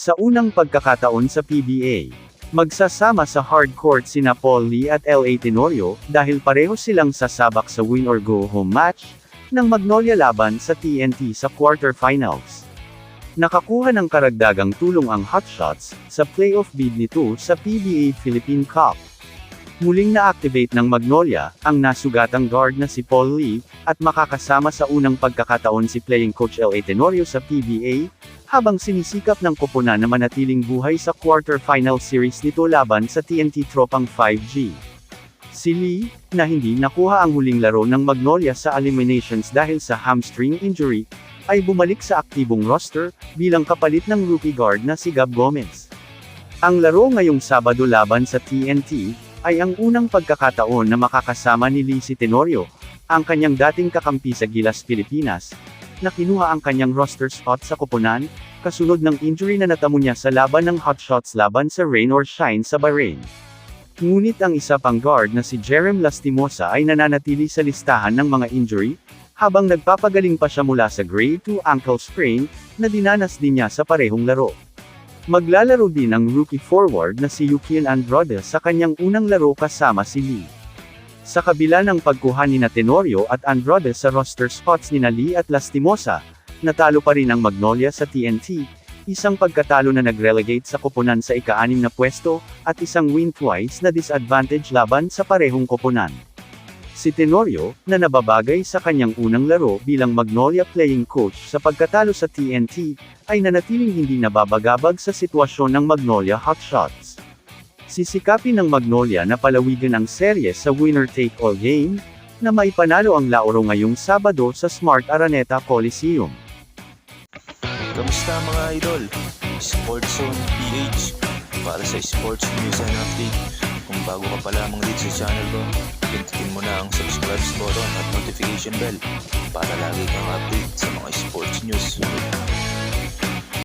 Sa unang pagkakataon sa PBA, magsasama sa hardcourt sina Paul Lee at L.A. Tenorio, dahil pareho silang sasabak sa win-or-go-home match ng Magnolia laban sa TNT sa quarterfinals. Nakakuha ng karagdagang tulong ang Hotshots sa playoff bid nito sa PBA Philippine Cup. Muling na-activate ng Magnolia ang nasugatang guard na si Paul Lee, at makakasama sa unang pagkakataon si playing coach L.A. Tenorio sa PBA, habang sinisikap ng koponan na manatiling buhay sa quarterfinal series nito laban sa TNT Tropang 5G. Si Lee, na hindi nakuha ang huling laro ng Magnolia sa eliminations dahil sa hamstring injury, ay bumalik sa aktibong roster, bilang kapalit ng rookie guard na si Gab Gomez. Ang laro ngayong Sabado laban sa TNT, ay ang unang pagkakataon na makakasama ni Lee si Tenorio, ang kanyang dating kakampi sa Gilas Pilipinas, na kinuha ang kanyang roster spot sa koponan, kasunod ng injury na natamo niya sa laban ng Hotshots laban sa Rain or Shine sa Bahrain. Ngunit ang isa pang guard na si Jerem Lastimosa ay nananatili sa listahan ng mga injury, habang nagpapagaling pa siya mula sa grade 2 ankle sprain, na dinanas din niya sa parehong laro. Maglalaro din ang rookie forward na si Yukiel Andrade sa kanyang unang laro kasama si Lee. Sa kabila ng pagkuha ni Tenorio at Andrade sa roster spots ni Lee at Lastimosa, natalo pa rin ang Magnolia sa TNT, isang pagkatalo na nag-relegate sa koponan sa ika-6 na pwesto, at isang win twice na disadvantage laban sa parehong koponan. Si Tenorio, na nababagay sa kanyang unang laro bilang Magnolia playing coach sa pagkatalo sa TNT, ay nanatiling hindi nababagabag sa sitwasyon ng Magnolia Hotshots. Sisikapin ng Magnolia na palawigan ang serye sa winner-take-all game, na maipanalo ang Lauro ngayong Sabado sa Smart Araneta Coliseum. Kamusta mga idol? Sports Zone PH para sa sports news and update. Kung bago ka pa lamang dito sa channel ko, pindutin mo na ang subscribe button at notification bell para lagi kang update sa mga sports news.